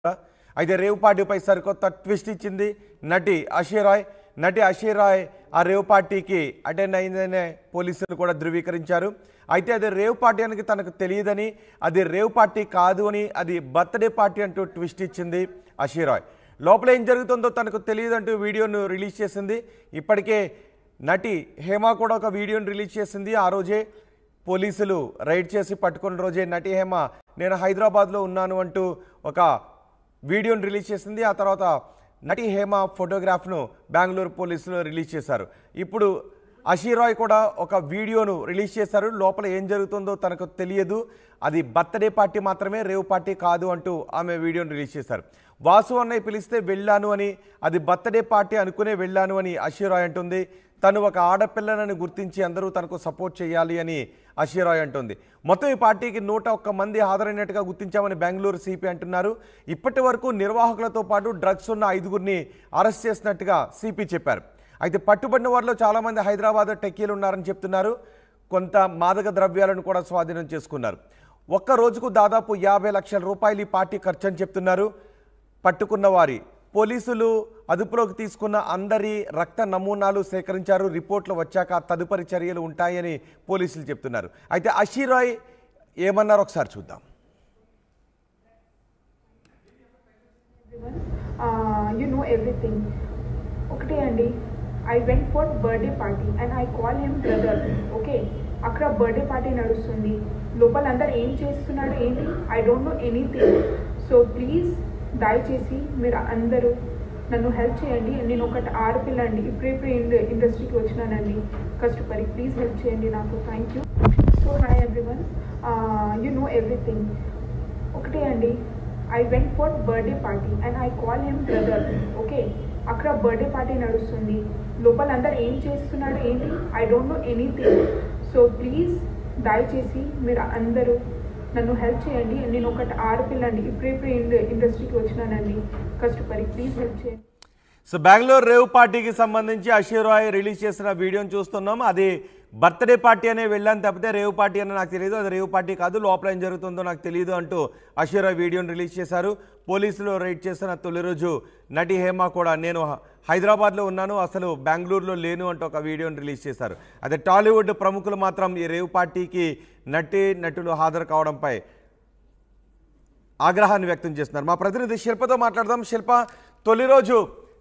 అయితే రేవ్ పార్టీపై సరికొత్త ట్విస్ట్ ఇచ్చింది నటి అషీరాయ్ ఆ రేవ్ పార్టీకి అటెండ్ అయిందనే పోలీసులు కూడా ధృవీకరించారు. అయితే అది రేవ్ పార్టీ అని తనకు తెలియదని, అది రేవ్ పార్టీ కాదు అని, అది బర్త్డే పార్టీ అంటూ ట్విస్ట్ ఇచ్చింది అషీరాయ్. లోపల ఏం జరుగుతుందో తనకు తెలియదంటూ వీడియోను రిలీజ్ చేసింది. ఇప్పటికే నటి హేమ కూడా ఒక వీడియోను రిలీజ్ చేసింది. ఆ రోజే పోలీసులు రైడ్ చేసి పట్టుకున్న రోజే నటి హేమ నేను హైదరాబాద్లో ఉన్నాను అంటూ ఒక వీడియోను రిలీజ్ చేసింది. ఆ తర్వాత నటి హేమ ఫోటోగ్రాఫ్ను బెంగళూరు పోలీసులు రిలీజ్ చేశారు. ఇప్పుడు అషీరాయ్ కూడా ఒక వీడియోను రిలీజ్ చేశారు. లోపల ఏం జరుగుతుందో తనకు తెలియదు, అది బర్త్డే పార్టీ మాత్రమే, రేవ్ పార్టీ కాదు అంటూ ఆమె వీడియోను రిలీజ్ చేశారు. వాసు అన్నయ్య పిలిస్తే వెళ్ళాను అని, అది బర్త్డే పార్టీ అనుకునే వెళ్ళాను అని అషీరాయ్ అంటుంది. తను ఒక ఆడపిల్లనని గుర్తించి అందరూ తనకు సపోర్ట్ చేయాలి అని అషీరాయ్ అంటుంది. మొత్తం ఈ పార్టీకి 101 మంది హాజరైనట్టుగా గుర్తించామని బెంగళూరు సిపి అంటున్నారు. ఇప్పటి వరకు నిర్వాహకులతో పాటు డ్రగ్స్ ఉన్న 5గురిని అరెస్ట్ చేసినట్టుగా సిపి చెప్పారు. అయితే పట్టుబడిన వారిలో చాలామంది హైదరాబాద్ టెక్కీలు ఉన్నారని చెప్తున్నారు. కొంత మాదక ద్రవ్యాలను కూడా స్వాధీనం చేసుకున్నారు. ఒక్క రోజుకు దాదాపు 50 లక్షల రూపాయలు ఈ పార్టీ ఖర్చు అని చెప్తున్నారు. పట్టుకున్న వారి పోలీసులు అదుపులోకి తీసుకున్న అందరి రక్త నమూనాలు సేకరించారు. రిపోర్ట్లు వచ్చాక తదుపరి చర్యలు ఉంటాయని పోలీసులు చెప్తున్నారు. అయితే అషీరాయ్ ఏమన్నారో ఒకసారి చూద్దాం. ఒకటే అండి, I went for birthday party and I call him brother. Okay, అక్కడ బర్త్డే పార్టీ నడుస్తుంది. లోపల అందరు ఏం చేస్తున్నాడు ఏంటి, I don't know anything. So please దయచేసి మీరు అందరూ నన్ను హెల్ప్ చేయండి. నేను ఒకటి ఆడపిల్ల అండి, ఇప్పుడే ఇండస్ట్రీకి వచ్చినానండి కష్టపడి. ప్లీజ్ హెల్ప్ చేయండి నాకు. Thank you. So hi everyone, you know everything. ఒకటే అండి, I went for birthday party and I call him brother. Okay, అక్కడ బర్త్డే పార్టీ నడుస్తుంది. లోపల అందరు ఏం చేస్తున్నాడు ఏంటి, I don't know anything. So please దయచేసి మీరు అందరూ నన్ను హెల్ప్ చేయండి. నేను ఒకటి ఆడపిల్ల అండి, ఇప్పుడే ఇండస్ట్రీకి వచ్చినానండి కష్టపడి. ప్లీజ్ హెల్ప్ చేయండి. సో బెంగళూరు రేవ్ పార్టీకి సంబంధించి అషీరాయ్ రిలీజ్ చేసిన వీడియోని చూస్తున్నాం. అది బర్త్డే పార్టీ అనే వెళ్ళాను తప్పితే రేవ్ పార్టీ అని నాకు తెలియదు, అది రేవ్ పార్టీ కాదు, లోపల ఏం జరుగుతుందో నాకు తెలియదు అంటూ అషీరాయ్ వీడియోని రిలీజ్ చేశారు. పోలీసులు రైడ్ చేసిన తొలి రోజు నటి హేమ కూడా నేను హైదరాబాద్లో ఉన్నాను, అసలు బెంగళూరులో లేను అంటూ ఒక వీడియోని రిలీజ్ చేశారు. అదే టాలీవుడ్ ప్రముఖులు మాత్రం ఈ రేవ్ పార్టీకి నటులు హాజరు కావడంపై ఆగ్రహాన్ని వ్యక్తం చేస్తున్నారు. మా ప్రతినిధి శిల్పతో మాట్లాడదాం. శిల్ప, తొలి రోజు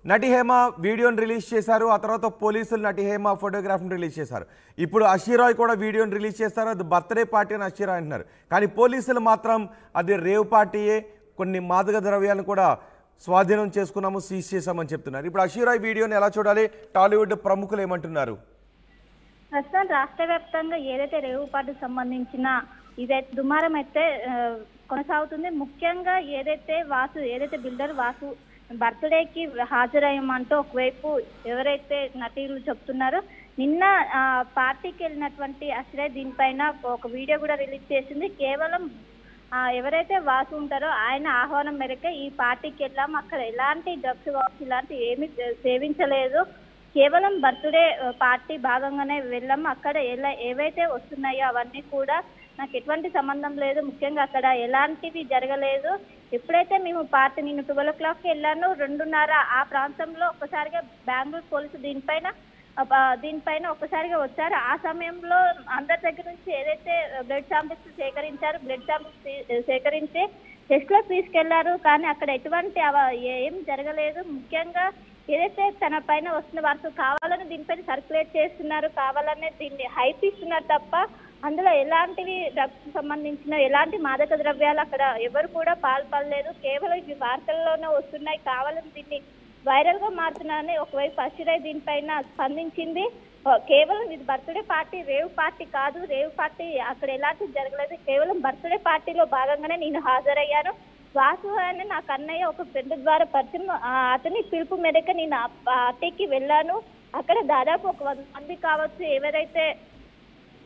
నటి హేమ వీడియోని రిలీజ్ చేశారు, ఆ తర్వాత పోలీసులు నటి హేమ ఫోటోగ్రాఫ్ని రిలీజ్ చేశారు. ఇప్పుడు అషీరాయ్ కూడా వీడియోని రిలీజ్ చేశారు, అది బర్త్డే పార్టీ అని అషీరాయ్ అంటున్నారు. కానీ పోలీసులు మాత్రం అది రేవ్ పార్టీయే, కొన్ని మాదక ద్రవ్యాలను కూడా స్వాధీనం చేసుకున్నాము, సీజ్ చేశామని చెప్తున్నారు. ఇప్పుడు అషీరాయ్ వీడియోని ఎలా చూడాలి, టాలీవుడ్ ప్రముఖులు ఏమంటున్నారు? ప్రస్తుతం రాష్ట్ర వ్యాప్తంగా ఏదైతే రేవు పార్టీకి సంబంధించిన ఇదైతే దుమారం అయితే కొనసాగుతుంది. ముఖ్యంగా ఏదైతే బిల్డర్ వాసు బర్త్డేకి హాజరయ్యమంటూ ఒకవైపు ఎవరైతే నటీలు చెప్తున్నారో, నిన్న పార్టీకి వెళ్ళినటువంటి అషీరాయ్ దీనిపైన ఒక వీడియో కూడా రిలీజ్ చేసింది. కేవలం ఎవరైతే వాసు ఉంటారో ఆయన ఆహ్వానం మేరకే ఈ పార్టీకి వెళ్ళాము, అక్కడ ఎలాంటి డ్రగ్స్ కావచ్చు ఇలాంటి ఏమీ సేవించలేదు, కేవలం బర్త్డే పార్టీ భాగంగానే వెళ్ళాము, అక్కడ ఏవైతే వస్తున్నాయో అవన్నీ కూడా నాకు ఎటువంటి సంబంధం లేదు, ముఖ్యంగా అక్కడ ఎలాంటివి జరగలేదు. ఎప్పుడైతే మేము పార్టీ నేను 12 o'clock వెళ్ళాను, 2:30 ఆ ప్రాంతంలో ఒక్కసారిగా బెంగళూరు పోలీసు దీనిపైన ఒక్కసారిగా వచ్చారు. ఆ సమయంలో అందరి దగ్గర నుంచి ఏదైతే బ్లడ్ శాంపిల్స్ సేకరించారు, బ్లడ్ శాంపిల్స్ సేకరించి టెస్ట్లో తీసుకెళ్లారు. కానీ అక్కడ ఎటువంటి ఏం జరగలేదు. ముఖ్యంగా ఏదైతే తన పైన వస్తున్న వారితో కావాలని దీనిపైన సర్క్యులేట్ చేస్తున్నారు, కావాలనే దీన్ని హైప్ ఇస్తున్నారు తప్ప అందులో ఎలాంటివి డ్రగ్స్ సంబంధించిన ఎలాంటి మాదక ద్రవ్యాలు అక్కడ ఎవరు కూడా పాల్పడలేదు. కేవలం ఇవి వార్తల్లోనే వస్తున్నాయి, కావాలని దీన్ని వైరల్ గా మారుతున్నారని ఒకవైపు అషీరాయ్ దీనిపైన స్పందించింది. కేవలం ఇది బర్త్డే పార్టీ, రేవ్ పార్టీ కాదు, రేవ్ పార్టీ అక్కడ ఎలాంటివి జరగలేదు, కేవలం బర్త్డే పార్టీలో భాగంగానే నేను హాజరయ్యాను. వాసు అని నాకు అన్నయ్య ఒక ఫ్రెండ్ ద్వారా పరిచయం, అతని పిలుపు మేరకు నేను ఆ పార్టీకి వెళ్ళాను. అక్కడ దాదాపు 100 మంది కావచ్చు, ఎవరైతే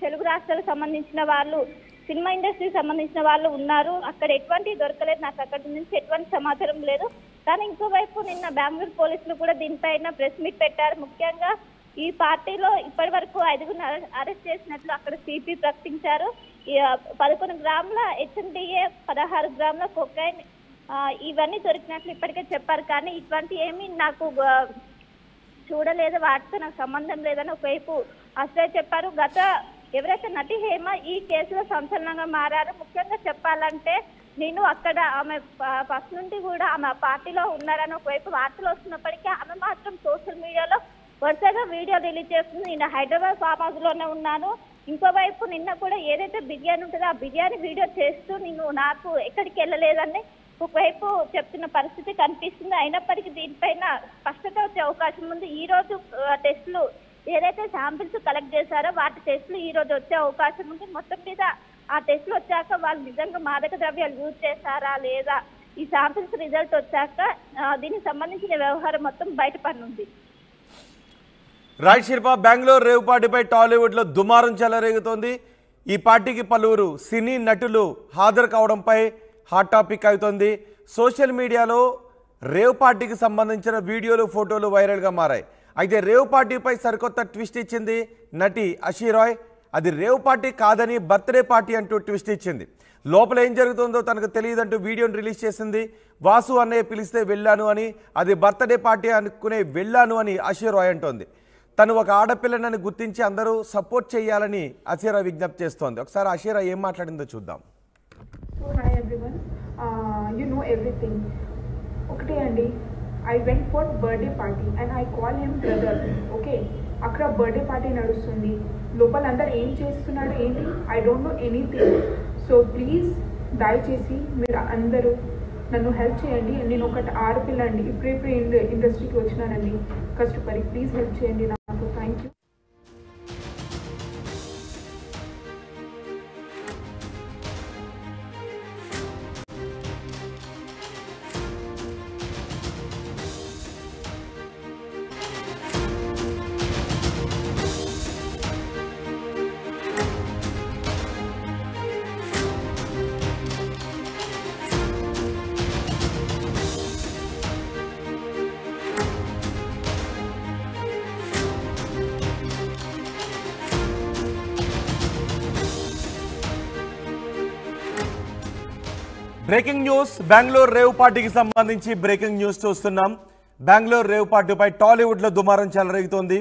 తెలుగు రాష్ట్రాలకు సంబంధించిన వాళ్ళు, సినిమా ఇండస్ట్రీకి సంబంధించిన వాళ్ళు ఉన్నారు. అక్కడ ఎటువంటి దొరకలేదు, నాకు అక్కడి నుంచి ఎటువంటి సమాచారం లేదు. కానీ ఇంకోవైపు నిన్న బెంగళూరు పోలీసులు కూడా దీనిపైన ప్రెస్ మీట్ పెట్టారు. ముఖ్యంగా ఈ పార్టీలో ఇప్పటి వరకు 5గురిని అరెస్ట్ చేసినట్లు అక్కడ సిపి ప్రకటించారు. 11 గ్రాముల HMDA, 16 గ్రాముల కొకైన్, ఇవన్నీ దొరికినట్లు ఇప్పటికే చెప్పారు, కానీ ఇటువంటి ఏమీ నాకు చూడలేదు, వాటితో నాకు సంబంధం లేదని ఒకవైపు అసలే చెప్పారు. ఎవరైతే నటి హేమ ఈ కేసులో సంచలనంగా మారారో, ముఖ్యంగా చెప్పాలంటే నేను అక్కడ ఆమె ఫస్ట్ నుండి కూడా ఆమె పార్టీలో ఉన్నారని ఒకవైపు వార్తలు వస్తున్నప్పటికీ ఆమె మాత్రం సోషల్ మీడియాలో వరుసగా వీడియో రిలీజ్ చేస్తుంది. నేను హైదరాబాద్ ఫామ్ హౌస్ లోనే ఉన్నాను, ఇంకోవైపు నిన్న కూడా ఏదైతే బిర్యానీ ఉంటుందో ఆ బిర్యానీ వీడియో చేస్తూ నేను నాకు ఎక్కడికి వెళ్ళలేదని ఒకవైపు చెప్తున్న పరిస్థితి కనిపిస్తుంది. అయినప్పటికీ దీనిపైన స్పష్టత వచ్చే అవకాశం ఉంది. ఈ రోజు టెస్టులు ఏదైతే శాంపిల్స్ కలెక్ట్ చేశారో వాటి టెస్టులు ఈ రోజు వచ్చే అవకాశం ఉంది. మొత్తం మీద ఆ టెస్టులు వచ్చాక వాళ్ళు నిజంగా మాదక ద్రవ్యాలు యూజ్ చేశారా లేదా, ఈ శాంపిల్స్ రిజల్ట్ వచ్చాక దీనికి సంబంధించిన వ్యవహారం మొత్తం బయటపడనుంది. రైట్ శిల్ప, బెంగళూరు రేవ్ పార్టీపై టాలీవుడ్లో దుమారం చెలరేగుతోంది. ఈ పార్టీకి పలువురు సినీ నటులు హాజరు కావడంపై హాట్ టాపిక్ అవుతోంది. సోషల్ మీడియాలో రేవ్ పార్టీకి సంబంధించిన వీడియోలు, ఫోటోలు వైరల్గా మారాయి. అయితే రేవ్ పార్టీపై సరికొత్త ట్విస్ట్ ఇచ్చింది నటి అషీరాయ్. అది రేవ్ పార్టీ కాదని బర్త్డే పార్టీ అంటూ ట్విస్ట్ ఇచ్చింది. లోపల ఏం జరుగుతుందో తనకు తెలియదంటూ వీడియోని రిలీజ్ చేసింది. వాసు అన్నయ్య పిలిస్తే వెళ్ళాను అని, అది బర్త్డే పార్టీ అనుకునే వెళ్ళాను అని అషీరాయ్ అంటోంది. తను ఒక ఆడపిల్లనని గుర్తించి అందరూ సపోర్ట్ చేయాలని అషీరాయ్ విజ్ఞప్తి చేస్తోంది. ఒకసారి అషీరాయ్ ఏం మాట్లాడిందో చూద్దాం. So hi everyone, you know everything. ఒకటే అండి, I went for birthday party and I call him brother. Okay, అక్కడ బర్త్డే పార్టీ నడుస్తుంది, లోపల అందరు ఏం చేస్తున్నాడు ఏంటి, I don't know anything. So please దయచేసి మీరు అందరూ నన్ను హెల్ప్ చేయండి. నేను ఒకటి ఆడపిల్ల అండి, ఇప్పుడే ఇండస్ట్రీకి వచ్చినానండి కష్టపడి. ప్లీజ్ హెల్ప్ చేయండి నాకు. Thank you. Breaking news, Bengaluru rave పార్టీకి సంబంధించి బ్రేకింగ్ న్యూస్ చూస్తున్నాం. బెంగళూరు రేవ్ పార్టీపై టాలీవుడ్లో దుమారం చెలరేగుతోంది.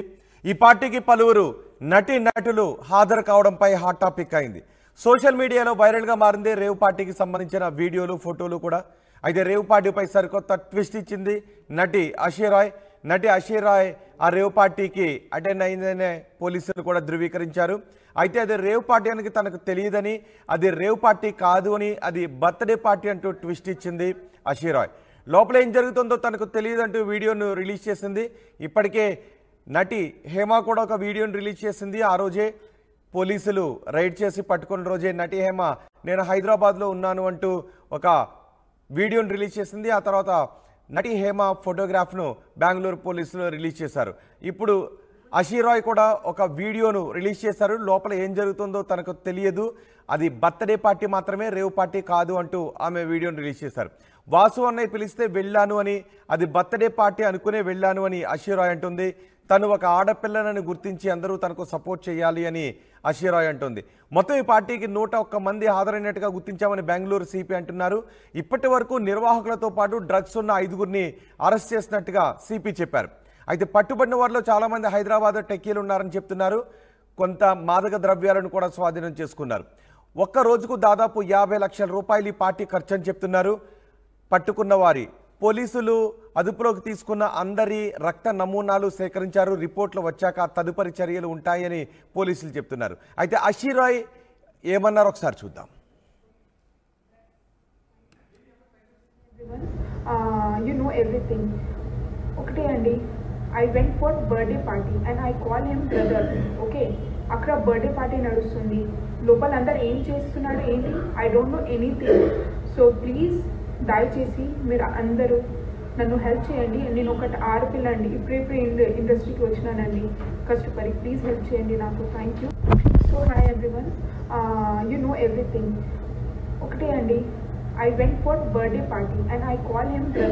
ఈ పార్టీకి పలువురు నటులు హాజరు కావడంపై హాట్ టాపిక్ అయింది. సోషల్ మీడియాలో వైరల్గా మారింది రేవ్ పార్టీకి సంబంధించిన వీడియోలు, ఫోటోలు కూడా. అయితే రేవ్ పార్టీపై సరికొత్త ట్విస్ట్ ఇచ్చింది నటి అషీరాయ్. నటి అషీరాయ్ ఆ రేవ్ పార్టీకి అటెండ్ అయిందనే పోలీసులు కూడా ధృవీకరించారు. అయితే అది రేవ్ పార్టీ అని తనకు తెలియదని, అది రేవ్ పార్టీ కాదు అని, అది బర్త్డే పార్టీ అంటూ ట్విస్ట్ ఇచ్చింది అషీరాయ్. లోపల ఏం జరుగుతుందో తనకు తెలియదంటూ వీడియోను రిలీజ్ చేసింది. ఇప్పటికే నటి హేమ కూడా ఒక వీడియోను రిలీజ్ చేసింది. ఆ రోజే పోలీసులు రైడ్ చేసి పట్టుకున్న రోజే నటి హేమ నేను హైదరాబాద్లో ఉన్నాను అంటూ ఒక వీడియోను రిలీజ్ చేసింది. ఆ తర్వాత నటి హేమ ఫోటోగ్రాఫ్ను బెంగళూరు పోలీసులు రిలీజ్ చేశారు. ఇప్పుడు అషీరాయ్ కూడా ఒక వీడియోను రిలీజ్ చేశారు. లోపల ఏం జరుగుతుందో తనకు తెలియదు, అది బర్త్డే పార్టీ మాత్రమే, రేవ్ పార్టీ కాదు అంటూ ఆమె వీడియోను రిలీజ్ చేశారు. వాసు అన్నయ్య పిలిస్తే వెళ్ళాను అని, అది బర్త్డే పార్టీ అనుకునే వెళ్ళాను అని అషీరాయ్ అంటుంది. తను ఒక ఆడపిల్లనని గుర్తించి అందరూ తనకు సపోర్ట్ చేయాలి అని అషీరాయ్ అంటుంది. మొత్తం ఈ పార్టీకి 101 మంది హాజరైనట్టుగా గుర్తించామని బెంగళూరు సిపి అంటున్నారు. ఇప్పటి వరకు నిర్వాహకులతో పాటు డ్రగ్స్ ఉన్న 5గురిని అరెస్ట్ చేసినట్టుగా సిపి చెప్పారు. అయితే పట్టుబడిన వారిలో చాలామంది హైదరాబాద్ టెక్కీలు ఉన్నారని చెప్తున్నారు. కొంత మాదక ద్రవ్యాలను కూడా స్వాధీనం చేసుకున్నారు. ఒక్క రోజుకు దాదాపు 50 లక్షల రూపాయలు ఈ పార్టీ ఖర్చు అని చెప్తున్నారు. పట్టుకున్న వారి పోలీసులు అదుపులోకి తీసుకున్న అందరి రక్త నమూనాలు సేకరించారు. రిపోర్ట్లు వచ్చాక తదుపరి చర్యలు ఉంటాయని పోలీసులు చెప్తున్నారు. అయితే అషీరాయ్ ఏమన్నారో ఒకసారి చూద్దాం. You know everything. ఒకటే అండి, I went for birthday party and I call him brother. Okay, అక్కడ బర్త్డే పార్టీ నడుస్తుంది, లోపల అందరు ఏం చేస్తున్నాడు ఏంటి, I don't know anything. So please దయచేసి మీరు అందరూ నన్ను హెల్ప్ చేయండి. నేను ఒకటి ఆడపిల్ల అండి, ఇప్పుడే ఇండస్ట్రీకి వచ్చినానండి కష్టపడి. ప్లీజ్ హెల్ప్ చేయండి నాకు. Thank you. So hi everyone, you know everything. ఒకటే అండి, I went for birthday party and I call him brother.